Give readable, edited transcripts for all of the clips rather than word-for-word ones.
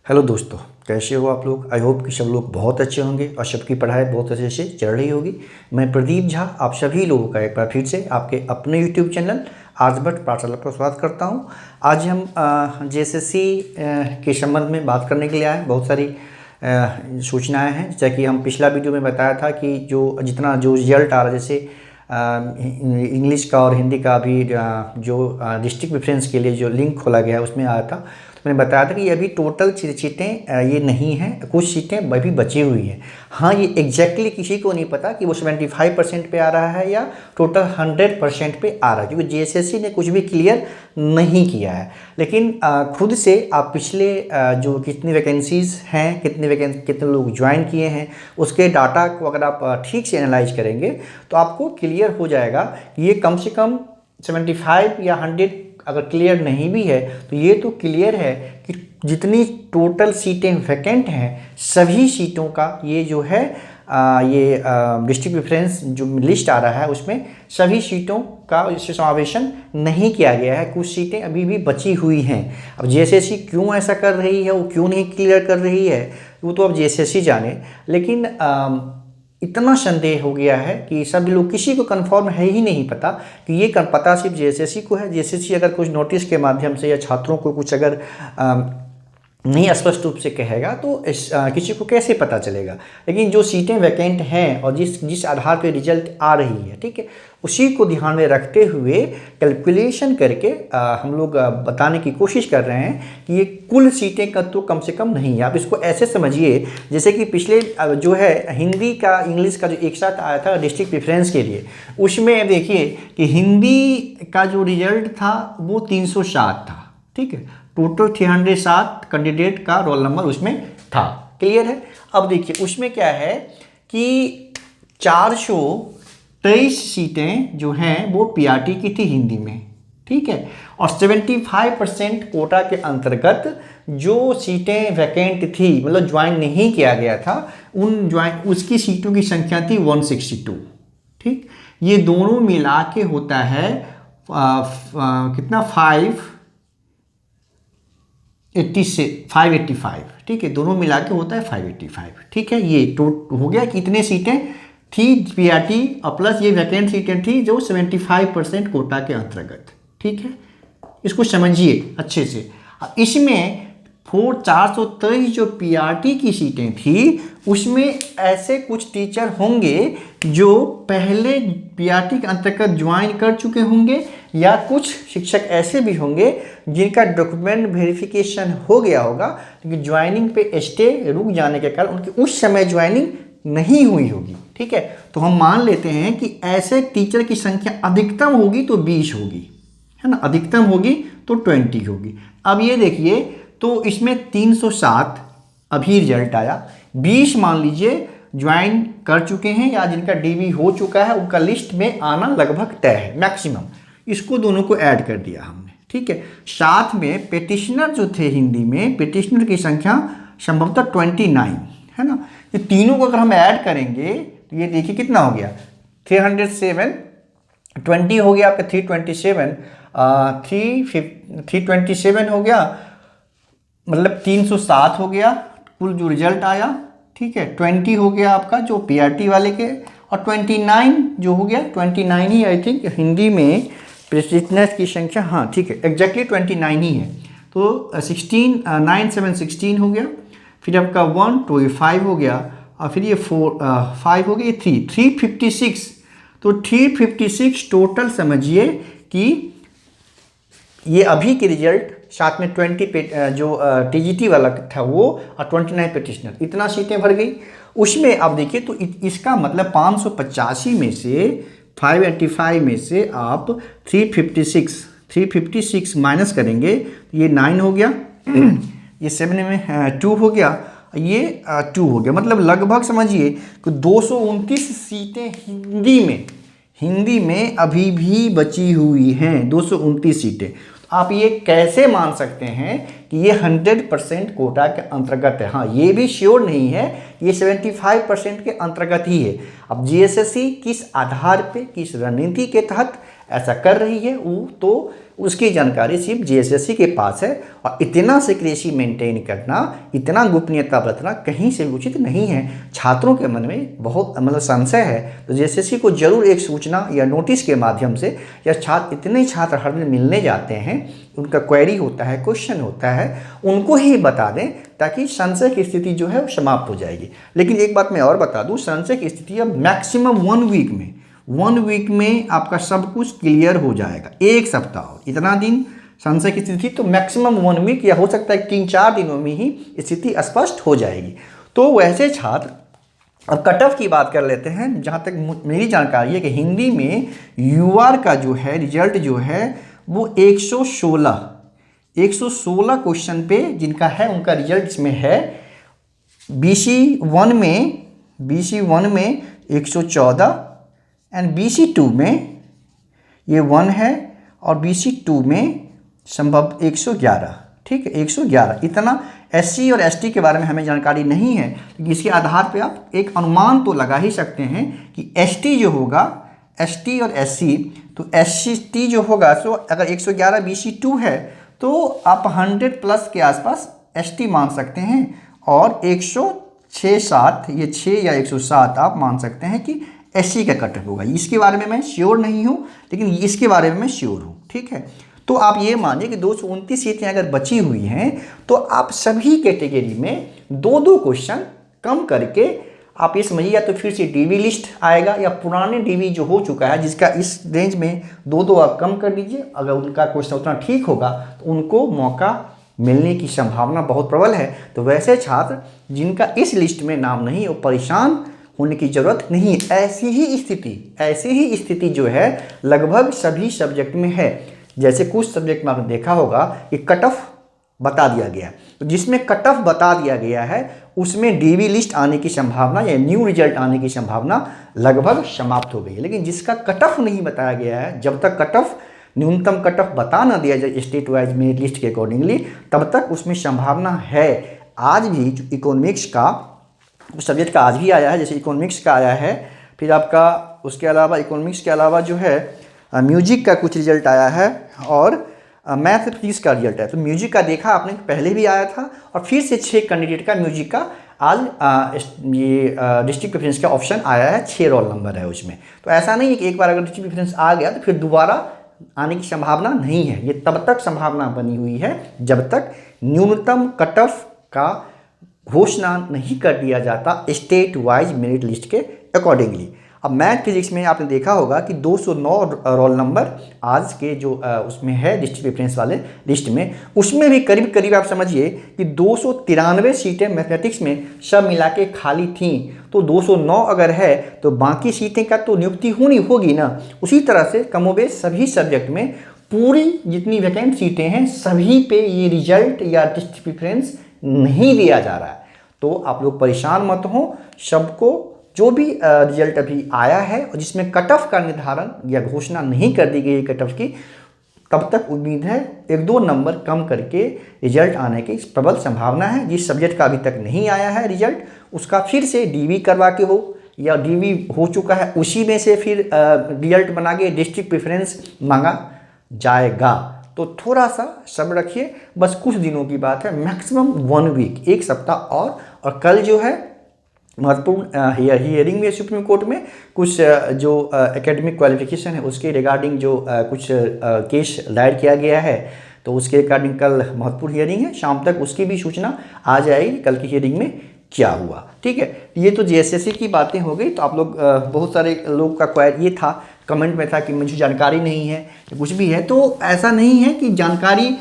Hello दोस्तों, कैसे हो आप लोग। आई होप कि सब लोग बहुत अच्छे होंगे और सबकी पढ़ाई बहुत अच्छे से चल रही होगी। मैं प्रदीप झा आप सभी लोगों का एक बार फिर से आपके अपने यूट्यूब चैनल आर्यभट्ट पाठशाला पर स्वागत करता हूं। आज हम जेएसएससी के संबंध में बात करने के लिए आए। बहुत सारी सूचनाएं हैं, जैसा कि हम पिछला वीडियो में बताया था कि जो रिजल्ट आ रहा है, जैसे इंग्लिश का और हिंदी का भी जो डिस्ट्रिक्ट प्रेफरेंस के लिए जो लिंक खोला गया है उसमें आया था। तो मैंने बताया था कि अभी टोटल सीटें ये नहीं हैं, कुछ सीटें अभी बची हुई हैं। हाँ, ये एग्जैक्टली किसी को नहीं पता कि वो 75% पे आ रहा है या टोटल 100% पे आ रहा है, क्योंकि जेएसएससी ने कुछ भी क्लियर नहीं किया है। लेकिन खुद से आप पिछले जो कितनी वैकेंसीज़ हैं, कितने लोग ज्वाइन किए हैं, उसके डाटा को अगर आप ठीक से एनालाइज करेंगे तो आपको क्लियर हो जाएगा कि ये कम से कम 75 या 100 अगर क्लियर नहीं भी है तो ये तो क्लियर है कि जितनी टोटल सीटें वैकेंट हैं सभी सीटों का ये जो है ये डिस्ट्रिक्ट प्रेफरेंस जो लिस्ट आ रहा है उसमें सभी सीटों का इससे समावेशन नहीं किया गया है। कुछ सीटें अभी भी बची हुई हैं। अब जेएसएससी क्यों ऐसा कर रही है, वो क्यों नहीं क्लियर कर रही है, वो तो अब जेएसएससी जाने। लेकिन इतना संदेह हो गया है कि सभी लोग, किसी को कंफर्म है ही नहीं पता कि ये पता सिर्फ जेएसएससी को है। जेएसएससी अगर कुछ नोटिस के माध्यम से या छात्रों को कुछ अगर नहीं स्पष्ट रूप से कहेगा तो किसी को कैसे पता चलेगा। लेकिन जो सीटें वैकेंट हैं और जिस आधार पे रिजल्ट आ रही है, ठीक है, उसी को ध्यान में रखते हुए कैलकुलेशन करके हम लोग बताने की कोशिश कर रहे हैं कि ये कुल सीटें का तो कम से कम नहीं है। आप इसको ऐसे समझिए जैसे कि पिछले जो है हिंदी का इंग्लिश का जो एक साथ आया था डिस्ट्रिक्ट प्रेफरेंस के लिए, उसमें देखिए कि हिंदी का जो रिजल्ट था वो 307 था, ठीक है। टोटल 307 कैंडिडेट का रोल नंबर उसमें था। क्लियर है। अब देखिए उसमें क्या है कि 423 सीटें जो हैं वो पीआरटी की थी हिंदी में, ठीक है। और 75% कोटा के अंतर्गत जो सीटें वैकेंट थी, मतलब ज्वाइन नहीं किया गया था, उसकी सीटों की संख्या थी 162, ठीक। ये दोनों मिला के होता है कितना 585, ठीक है। दोनों मिला के होता है 585, ठीक है। ये तो हो गया कितने सीटें थी पीआरटी और प्लस ये वैकेंट सीटें थी जो 75% कोटा के अंतर्गत, ठीक है। इसको समझिए अच्छे से। इसमें 423 जो पीआरटी की सीटें थी उसमें ऐसे कुछ टीचर होंगे जो पहले पीआरटी के अंतर्गत ज्वाइन कर चुके होंगे, या कुछ शिक्षक ऐसे भी होंगे जिनका डॉक्यूमेंट वेरिफिकेशन हो गया होगा, लेकिन ज्वाइनिंग पे स्टे रुक जाने के कारण उनकी उस समय ज्वाइनिंग नहीं हुई होगी, ठीक है। तो हम मान लेते हैं कि ऐसे टीचर की संख्या अधिकतम होगी तो 20 होगी, है ना, अधिकतम होगी तो 20 होगी। अब ये देखिए, तो इसमें 307 अभी रिजल्ट आया, 20 मान लीजिए ज्वाइन कर चुके हैं या जिनका डीवी हो चुका है, उनका लिस्ट में आना लगभग तय है मैक्सिमम। इसको दोनों को ऐड कर दिया हमने, ठीक है। साथ में पेटिशनर जो थे हिंदी में, पेटिशनर की संख्या संभवतः 29 है ना। ये तीनों को अगर हम ऐड करेंगे तो ये देखिए कितना हो गया 307, 20 हो गया आपका 327, 327 हो गया, मतलब 307 हो गया कुल जो रिजल्ट आया, ठीक है। 20 हो गया आपका जो पीआरटी वाले के, और 29 जो हो गया, 29 ही आई थिंक हिंदी में पेटिशनर्स की संख्या, हाँ ठीक है, एग्जैक्टली 29 ही है। तो 16 9 7 16 हो गया, फिर आपका 1 तो ये 5 हो गया, और फिर ये 5 हो गया, ये 356। तो 356 टोटल समझिए कि ये अभी के रिजल्ट साथ में 20 जो टीजीटी वाला था वो, और 29 पेटिशनर, इतना सीटें भर गई। उसमें आप देखिए तो इसका मतलब 585 में से 585 में से आप 356 माइनस करेंगे तो ये 9 हो गया, ये 7 में 2 हो गया, ये 2 हो गया, मतलब लगभग समझिए कि 229 सीटें हिंदी में अभी भी बची हुई हैं, 229 सीटें। आप ये कैसे मान सकते हैं कि ये 100% कोटा के अंतर्गत है। हाँ, ये भी श्योर नहीं है, ये 75% के अंतर्गत ही है। अब जेएसएससी किस आधार पे, किस रणनीति के तहत ऐसा कर रही है वो तो उसकी जानकारी सिर्फ जीएसएससी के पास है। और इतना सिक्रेसी मेंटेन करना, इतना गोपनीयता बरतना कहीं से उचित नहीं है। छात्रों के मन में बहुत मतलब संशय है, तो जीएसएससी को जरूर एक सूचना या नोटिस के माध्यम से, या इतने छात्र हर दिन मिलने जाते हैं, उनका क्वेरी होता है, क्वेश्चन होता है, उनको ही बता दें, ताकि संशय की स्थिति जो है वो समाप्त हो जाएगी। लेकिन एक बात मैं और बता दूं, संशय की स्थिति अब मैक्सिमम 1 वीक में आपका सब कुछ क्लियर हो जाएगा। 1 सप्ताह, इतना दिन संशय की स्थिति, तो मैक्सिमम 1 वीक या हो सकता है 3-4 दिनों में ही स्थिति स्पष्ट हो जाएगी। तो वैसे छात्र, अब कट ऑफ की बात कर लेते हैं। जहाँ तक मेरी जानकारी है कि हिंदी में यूआर का जो है रिजल्ट जो है वो 116 क्वेश्चन पे जिनका है, उनका रिजल्ट इसमें है। BC1 में 114 एंड BC2 में ये 1 है, और BC2 में संभव 111, ठीक है, 111। इतना SC और ST के बारे में हमें जानकारी नहीं है, लेकिन इसके आधार पे आप एक अनुमान तो लगा ही सकते हैं कि ST जो होगा, ST और SC, तो ST जो होगा, सो अगर 111 BC2 है तो आप 100+ के आसपास ST मान सकते हैं, और 106-7, ये 6 या 107 आप मान सकते हैं कि SC का कट ऑफ होगा। इसके बारे में मैं श्योर नहीं हूँ, लेकिन इसके बारे में मैं श्योर हूँ, ठीक है। तो आप ये मानिए कि 229 सीटें अगर बची हुई हैं, तो आप सभी कैटेगरी में 2-2 क्वेश्चन कम करके आप ये समझिए, या तो फिर से DV लिस्ट आएगा, या पुराने DV जो हो चुका है जिसका इस रेंज में 2-2 आप कम कर दीजिए। अगर उनका क्वेश्चन उतना ठीक होगा तो उनको मौका मिलने की संभावना बहुत प्रबल है। तो वैसे छात्र जिनका इस लिस्ट में नाम नहीं, वो परेशान होने की जरूरत नहीं है। ऐसी ही स्थिति जो है लगभग सभी सब्जेक्ट में है। जैसे कुछ सब्जेक्ट में आपने देखा होगा कि कट ऑफ बता दिया गया, तो जिसमें कट ऑफ बता दिया गया है उसमें DV लिस्ट आने की संभावना या न्यू रिजल्ट आने की संभावना लगभग समाप्त हो गई है। लेकिन जिसका कट ऑफ नहीं बताया गया है, जब तक कट ऑफ, न्यूनतम कट ऑफ बता ना दिया जाए स्टेट वाइज मेरिट लिस्ट के अकॉर्डिंगली, तब तक उसमें संभावना है। आज भी जो इकोनॉमिक्स का उस सब्जेक्ट का आज भी आया है, जैसे इकोनॉमिक्स का आया है, फिर आपका उसके अलावा इकोनॉमिक्स के अलावा जो है म्यूजिक का कुछ रिजल्ट आया है, और मैथ फिजिक्स का रिजल्ट है। तो म्यूजिक का देखा आपने पहले भी आया था, और फिर से 6 कैंडिडेट का म्यूजिक का आज ये डिस्ट्रिक्ट प्रेफरेंस का ऑप्शन आया है, 6 रोल नंबर है उसमें। तो ऐसा नहीं है कि एक बार अगर डिस्ट्रिक्ट प्रेफरेंस आ गया तो फिर दोबारा आने की संभावना नहीं है। ये तब तक संभावना बनी हुई है जब तक न्यूनतम कट ऑफ का घोषणा नहीं कर दिया जाता स्टेट वाइज मेरिट लिस्ट के अकॉर्डिंगली। अब मैथ फिजिक्स में आपने देखा होगा कि 209 रोल नंबर आज के जो उसमें है डिस्ट्रिक्ट प्रेफरेंस वाले लिस्ट में, उसमें भी करीब करीब आप समझिए कि 293 सीटें मैथमेटिक्स में सब मिला के खाली थीं। तो 209 अगर है तो बाकी सीटें का तो नियुक्ति होगी ना। उसी तरह से कमोबेश सभी सब्जेक्ट में पूरी जितनी वैकेंट सीटें हैं सभी पे ये रिजल्ट या डिस्ट्रिक्ट प्रेफरेंस नहीं दिया जा रहा है। तो आप लोग परेशान मत हो, सबको जो भी रिजल्ट अभी आया है और जिसमें कट ऑफ का निर्धारण या घोषणा नहीं कर दी गई कट ऑफ की, तब तक उम्मीद है 1-2 नंबर कम करके रिजल्ट आने की प्रबल संभावना है। जिस सब्जेक्ट का अभी तक नहीं आया है रिजल्ट, उसका फिर से DV करवा के हो, या DV हो चुका है उसी में से फिर रिजल्ट बना के डिस्ट्रिक्ट प्रेफरेंस मांगा जाएगा। तो थोड़ा सा सब्र रखिए, बस कुछ दिनों की बात है, मैक्सिमम 1 वीक, 1 सप्ताह और कल जो है महत्वपूर्ण हियरिंग में सुप्रीम कोर्ट में कुछ जो एकेडमिक क्वालिफिकेशन है उसके रिगार्डिंग जो कुछ केस दायर किया गया है, तो उसके रिगार्डिंग कल महत्वपूर्ण हियरिंग है। शाम तक उसकी भी सूचना आ जाएगी कल की हियरिंग में क्या हुआ, ठीक है। ये तो जीएसएससी की बातें हो गई। तो आप लोग बहुत सारे लोग का क्वेरी ये था, कमेंट में था कि मुझे जानकारी नहीं है, कुछ भी है। तो ऐसा नहीं है कि जानकारी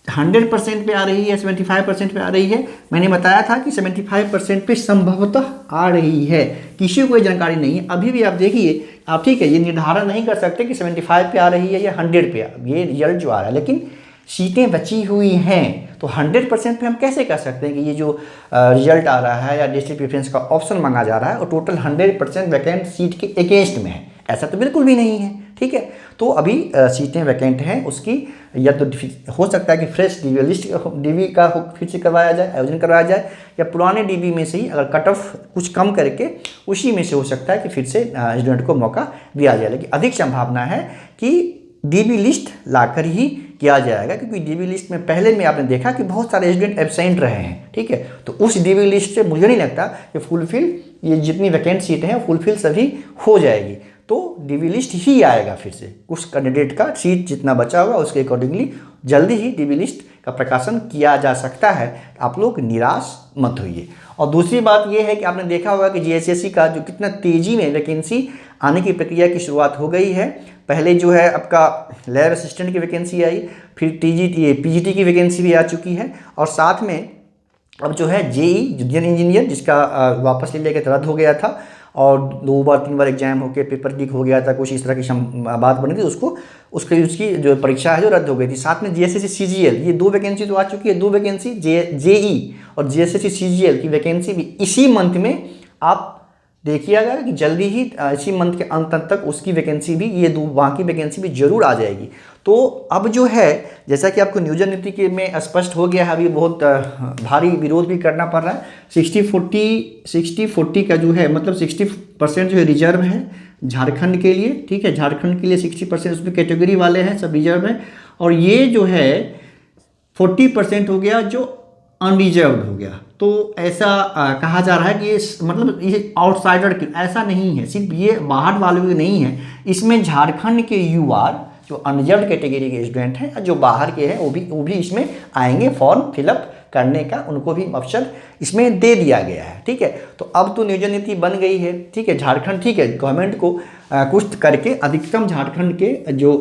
100% पे आ रही है, 75% पे आ रही है। मैंने बताया था कि 75% पे संभवतः आ रही है, किसी को कोई जानकारी नहीं है। अभी भी आप देखिए, आप ठीक है, ये निर्धारण नहीं कर सकते कि 75 पे आ रही है या 100 पे, ये रिजल्ट जो आ रहा है, लेकिन सीटें बची हुई हैं। तो 100% पे हम कैसे कह सकते हैं कि ये जो रिजल्ट आ रहा है या डिस्ट्रिक्ट प्रेफरेंस का ऑप्शन मांगा जा रहा है और टोटल 100% वैकेंट सीट के अगेंस्ट में है, ऐसा तो बिल्कुल भी नहीं है। ठीक है, तो अभी सीटें वैकेंट हैं उसकी, या तो हो सकता है कि फ्रेश डीबी लिस्ट डीबी का फिर से करवाया जाए, आयोजन करवाया जाए, या पुराने डीबी में से ही अगर कट ऑफ कुछ कम करके उसी में से हो सकता है कि फिर से स्टूडेंट को मौका दिया जाए। लेकिन अधिक संभावना है कि डीबी लिस्ट लाकर ही किया जाएगा, क्योंकि डीबी लिस्ट में पहले में आपने देखा कि बहुत सारे स्टूडेंट एब्सेंट रहे हैं। ठीक है, तो उस डीबी लिस्ट से मुझे नहीं लगता कि फुलफिल ये जितनी वैकेंट सीटें हैं फुलफिल सभी हो जाएगी, तो डीबी लिस्ट ही आएगा फिर से। उस कैंडिडेट का सीट जितना बचा होगा उसके अकॉर्डिंगली जल्दी ही डीबी लिस्ट का प्रकाशन किया जा सकता है। आप लोग निराश मत होइए। और दूसरी बात यह है कि आपने देखा होगा कि जीएसएससी का जो कितना तेज़ी में वैकेंसी आने की प्रक्रिया की शुरुआत हो गई है। पहले जो है आपका लैब असिस्टेंट की वैकेंसी आई, फिर पीजीटी की वैकेंसी भी आ चुकी है, और साथ में अब जो है जेई जूनियर इंजीनियर जिसका वापस ले लेकर रद्द हो गया था और 2 बार 3 बार एग्जाम होकर पेपर लीक हो गया था, कुछ इस तरह की बात बनी थी, उसकी जो परीक्षा है जो रद्द हो गई थी। साथ में जीएसएससी सीजीएल, ये 2 वैकेंसी तो आ चुकी है। 2 वैकेंसी जेई और जीएसएससी सीजीएल की वैकेंसी भी इसी मंथ में आप देखिएगा कि जल्दी ही इसी मंथ के अंत तक उसकी वैकेंसी भी, ये वहाँ की वैकेंसी भी जरूर आ जाएगी। तो अब जो है जैसा कि आपको नियोजन नीति के में स्पष्ट हो गया है, अभी बहुत भारी विरोध भी करना पड़ रहा है। 60-40 का जो है, मतलब 60% जो है रिजर्व है झारखंड के लिए। ठीक है, झारखंड के लिए 60% उसमें कैटेगरी वाले हैं, सब रिजर्व हैं, और ये जो है 40% हो गया जो अनरिजर्व्ड हो गया। तो ऐसा कहा जा रहा है कि ये मतलब ये आउटसाइडर की, ऐसा नहीं है, सिर्फ ये बाहर वालों की नहीं है, इसमें झारखंड के यूआर जो अनरिजर्व्ड कैटेगरी के स्टूडेंट हैं जो बाहर के हैं वो भी इसमें आएंगे फॉर्म फिलअप करने का, उनको भी अवसर इसमें दे दिया गया है। ठीक है, तो अब तो नियोजन नीति बन गई है। ठीक है, झारखंड, ठीक है, गवर्नमेंट को कुछ करके अधिकतम झारखंड के जो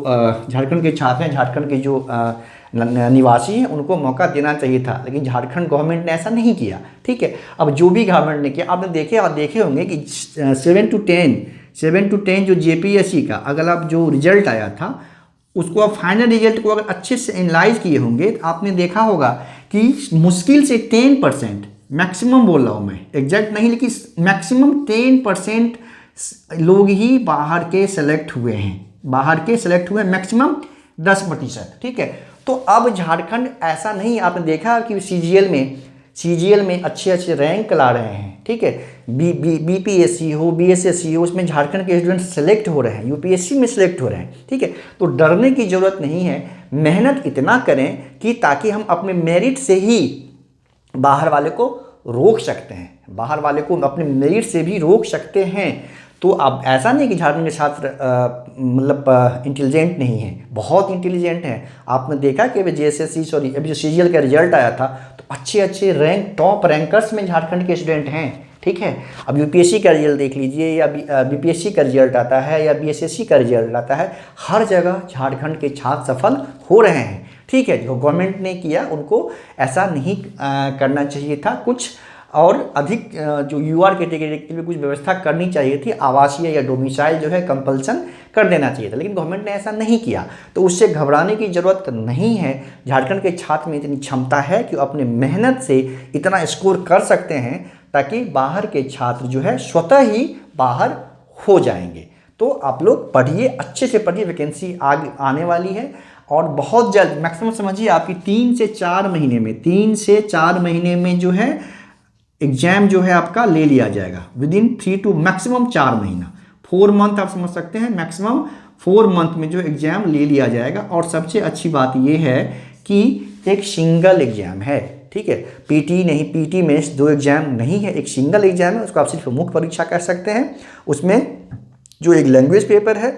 झारखंड के छात्र हैं, झारखंड के जो निवासी हैं, उनको मौका देना चाहिए था, लेकिन झारखंड गवर्नमेंट ने ऐसा नहीं किया। ठीक है, अब जो भी गवर्नमेंट ने किया, आपने देखे होंगे कि 7 to 10 जो जेपीएससी का अगर आप जो रिजल्ट आया था उसको आप फाइनल रिजल्ट को अगर अच्छे से एनालाइज किए होंगे तो आपने देखा होगा कि मुश्किल से 10%, मैक्सिमम बोल रहा हूँ मैं, एग्जैक्ट नहीं, लेकिन मैक्सिमम 10% लोग ही बाहर के सेलेक्ट हुए हैं, मैक्सिमम 10%। ठीक है, तो अब झारखंड ऐसा नहीं, आपने देखा कि सीजीएल में अच्छे रैंक ला रहे हैं। ठीक है, बीपीएससी हो, बीएसएससी हो, उसमें झारखंड के स्टूडेंट सेलेक्ट हो रहे हैं, यूपीएससी में सेलेक्ट हो रहे हैं। ठीक है, तो डरने की ज़रूरत नहीं है, मेहनत इतना करें कि ताकि हम अपने मेरिट से ही बाहर वाले को रोक सकते हैं, बाहर वाले को अपने मेरिट से भी रोक सकते हैं। तो अब ऐसा नहीं कि झारखंड के छात्र मतलब इंटेलिजेंट नहीं हैं, बहुत इंटेलिजेंट हैं। आपने देखा कि अभी अभी जो सीजीएल का रिजल्ट आया था तो अच्छे रैंक, टॉप रैंकर्स में झारखंड के स्टूडेंट हैं। ठीक है, अब यूपीएससी का रिजल्ट देख लीजिए, या बीपीएससी का रिजल्ट आता है, या बीएसएससी का रिजल्ट आता है, हर जगह झारखंड के छात्र सफल हो रहे हैं। ठीक है, जो गवर्नमेंट ने किया उनको ऐसा नहीं करना चाहिए था, कुछ और अधिक जो यूआर कैटेगरी के लिए कुछ व्यवस्था करनी चाहिए थी, आवासीय या डोमिसाइल जो है कंपल्सन कर देना चाहिए था, लेकिन गवर्नमेंट ने ऐसा नहीं किया। तो उससे घबराने की ज़रूरत नहीं है। झारखंड के छात्र में इतनी क्षमता है कि अपने मेहनत से इतना स्कोर कर सकते हैं ताकि बाहर के छात्र जो है स्वतः ही बाहर हो जाएंगे। तो आप लोग पढ़िए, अच्छे से पढ़िए, वैकेंसी आने वाली है और बहुत जल्द, मैक्सिमम समझिए आपकी 3 से 4 महीने में जो है एग्जाम जो है आपका ले लिया जाएगा, विदिन 3 to मैक्सिमम 4 महीना, 4 मंथ आप समझ सकते हैं, मैक्सिमम 4 मंथ में जो एग्जाम ले लिया जाएगा। और सबसे अच्छी बात यह है कि एक सिंगल एग्जाम है। ठीक है, पीटी नहीं, पीटी में 2 एग्जाम नहीं है, एक सिंगल एग्जाम है, उसको आप सिर्फ मुख्य परीक्षा कह सकते हैं। उसमें जो एक लैंग्वेज पेपर है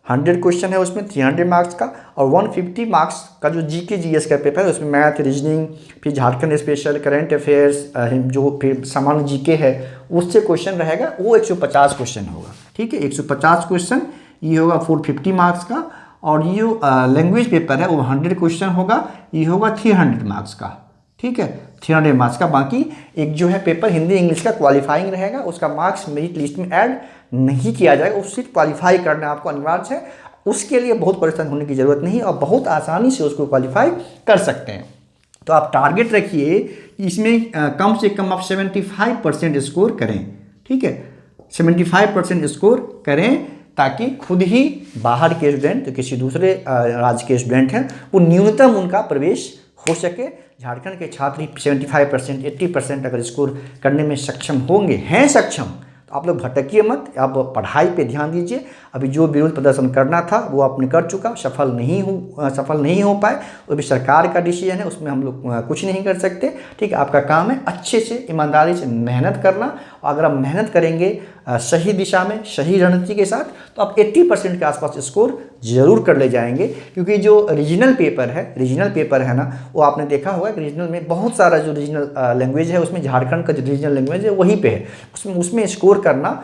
100 क्वेश्चन है, उसमें 300 मार्क्स का, और 150 मार्क्स का जो जीके जीएस का पेपर है, उसमें मैथ, रीजनिंग, फिर झारखंड स्पेशल, करंट अफेयर्स, जो फिर सामान्य जीके है उससे क्वेश्चन रहेगा, वो 150 क्वेश्चन होगा। ठीक है, 150 क्वेश्चन ये होगा 450 मार्क्स का, और ये जो लैंग्वेज पेपर है वो 100 क्वेश्चन होगा, ये होगा 300 मार्क्स का। ठीक है, 300 मार्क्स का। बाकी एक जो है पेपर हिंदी इंग्लिश का क्वालिफाइंग रहेगा, उसका मार्क्स मेरिट लिस्ट में ऐड नहीं किया जाएगा, उस सिर्फ क्वालिफाई करना आपको अनिवार्य है। उसके लिए बहुत परेशान होने की ज़रूरत नहीं और बहुत आसानी से उसको क्वालिफाई कर सकते हैं। तो आप टारगेट रखिए कि इसमें कम से कम आप 75% स्कोर करें। ठीक है, 75% स्कोर करें, ताकि खुद ही बाहर के स्टूडेंट तो किसी दूसरे राज्य के स्टूडेंट हैं वो न्यूनतम उनका प्रवेश हो सके। झारखंड के छात्र 75% 80% अगर स्कोर करने में सक्षम होंगे, हैं सक्षम, तो आप लोग भटकिए मत, आप पढ़ाई पे ध्यान दीजिए। अभी जो विरोध प्रदर्शन करना था वो आपने कर चुका, सफल नहीं हो पाए, वो भी सरकार का डिसीजन है, उसमें हम लोग कुछ नहीं कर सकते। ठीक है, आपका काम है अच्छे से ईमानदारी से मेहनत करना। और अगर आप मेहनत करेंगे सही दिशा में, सही रणनीति के साथ, तो आप 80% के आसपास स्कोर जरूर कर ले जाएंगे। क्योंकि जो रीजनल पेपर है ना, वो आपने देखा होगा कि रीजनल में बहुत सारा जो रीजनल लैंग्वेज है उसमें झारखंड का जो रीजनल लैंग्वेज है वहीं पे है। उसमें स्कोर करना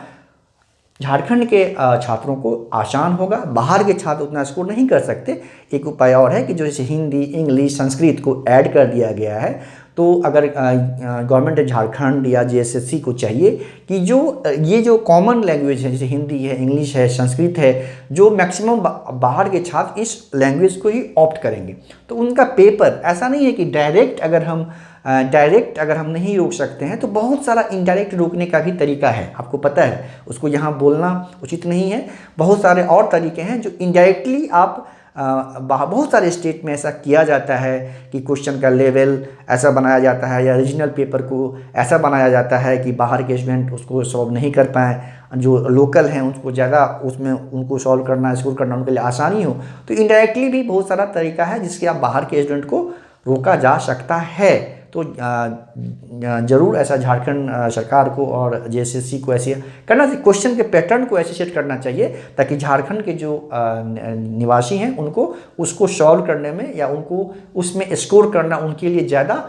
झारखंड के छात्रों को आसान होगा, बाहर के छात्र उतना स्कोर नहीं कर सकते। एक उपाय और है कि जो जैसे हिंदी, इंग्लिश, संस्कृत को ऐड कर दिया गया है, तो अगर गवर्नमेंट झारखंड या जेएसएससी को चाहिए कि ये जो कॉमन लैंग्वेज है, जैसे हिंदी है, इंग्लिश है, संस्कृत है, जो मैक्सिमम बाहर के छात्र इस लैंग्वेज को ही ऑप्ट करेंगे, तो उनका पेपर ऐसा नहीं है कि डायरेक्ट अगर हम नहीं रोक सकते हैं, तो बहुत सारा इनडायरेक्ट रोकने का भी तरीका है, आपको पता है, उसको यहाँ बोलना उचित नहीं है। बहुत सारे और तरीके हैं जो इनडायरेक्टली आप बहुत सारे स्टेट में ऐसा किया जाता है कि क्वेश्चन का लेवल ऐसा बनाया जाता है या रीजनल पेपर को ऐसा बनाया जाता है कि बाहर के स्टूडेंट उसको सॉल्व नहीं कर पाएँ, जो लोकल हैं उसको ज़्यादा उसमें उनको सॉल्व करना, स्कोर करना उनके लिए आसानी हो। तो इनडायरेक्टली भी बहुत सारा तरीका है जिससे आप बाहर के स्टूडेंट को रोका जा सकता है। तो ज़रूर ऐसा झारखंड सरकार को और जेएसएससी को ऐसे करना चाहिए, क्वेश्चन के पैटर्न को ऐसे सेट करना चाहिए ताकि झारखंड के जो निवासी हैं उनको उसको सॉल्व करने में या उनको उसमें स्कोर करना उनके लिए ज़्यादा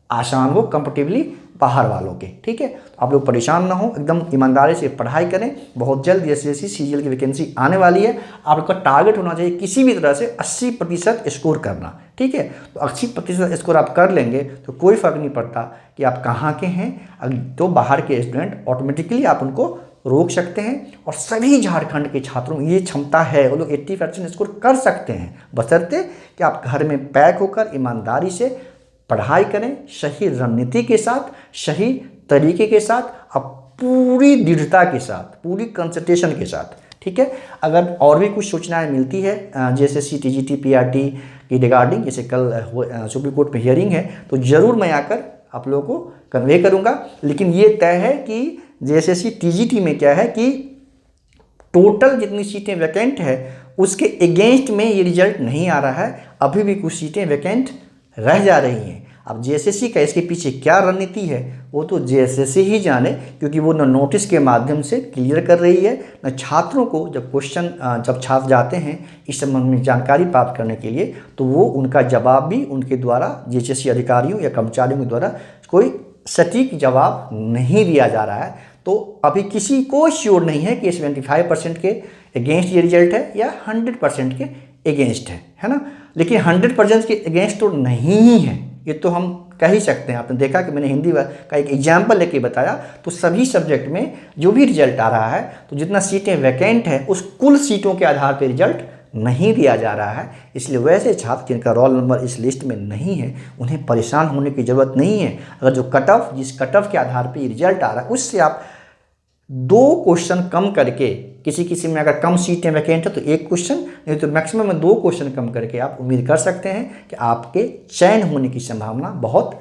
आसान हो कंपेरेटिवली बाहर वालों के। ठीक है, तो आप लोग परेशान ना हो, एकदम ईमानदारी से पढ़ाई करें। बहुत जल्द एसएससी सीजीएल की वैकेंसी आने वाली है। आपका टारगेट होना चाहिए किसी भी तरह से 80% स्कोर करना। ठीक है, तो 80% स्कोर आप कर लेंगे तो कोई फ़र्क नहीं पड़ता कि आप कहाँ के हैं, तो बाहर के स्टूडेंट ऑटोमेटिकली आप उनको रोक सकते हैं। और सभी झारखंड के छात्रों में ये क्षमता है, वो लोग 80% स्कोर कर सकते हैं, बशर्ते कि आप घर में पैक होकर ईमानदारी से पढ़ाई करें, सही रणनीति के साथ, सही तरीके के साथ, अब पूरी दृढ़ता के साथ, पूरी कंसंट्रेशन के साथ। ठीक है, अगर और भी कुछ सूचनाएं मिलती है जेएसएससी, टीजीटी, पीआरटी की रिगार्डिंग, जैसे कल सुप्रीम कोर्ट में हियरिंग है, तो ज़रूर मैं आकर आप लोगों को कन्वे करूंगा। लेकिन ये तय है कि जेएसएससी टीजीटी में क्या है कि टोटल जितनी सीटें वैकेंट है उसके अगेंस्ट में ये रिजल्ट नहीं आ रहा है, अभी भी कुछ सीटें वैकेंट रह जा रही हैं। अब जेएसएससी का इसके पीछे क्या रणनीति है वो तो जेएसएससी ही जाने, क्योंकि वो न नोटिस के माध्यम से क्लियर कर रही है, न छात्रों को जब छात्र जाते हैं इस संबंध में जानकारी प्राप्त करने के लिए, तो वो उनका जवाब भी उनके द्वारा जेएसएससी अधिकारियों या कर्मचारियों के द्वारा कोई सटीक जवाब नहीं दिया जा रहा है। तो अभी किसी को श्योर नहीं है कि 75% के अगेंस्ट ये रिजल्ट है या 100% के अगेंस्ट है ना। लेकिन 100% के अगेंस्ट तो नहीं ही है, ये तो हम कह ही सकते हैं। आपने देखा कि मैंने हिंदी का एक एग्जाम्पल लेके बताया, तो सभी सब्जेक्ट में जो भी रिजल्ट आ रहा है, तो जितना सीटें वैकेंट है उस कुल सीटों के आधार पर रिजल्ट नहीं दिया जा रहा है। इसलिए वैसे छात्र जिनका रोल नंबर इस लिस्ट में नहीं है उन्हें परेशान होने की ज़रूरत नहीं है। अगर जो जिस कट ऑफ के आधार पर रिजल्ट आ रहा है उससे आप 2 क्वेश्चन कम करके, किसी में अगर कम सीटें वैकेंट है तो 1 क्वेश्चन, नहीं तो मैक्सिमम में 2 क्वेश्चन कम करके आप उम्मीद कर सकते हैं कि आपके चयन होने की संभावना बहुत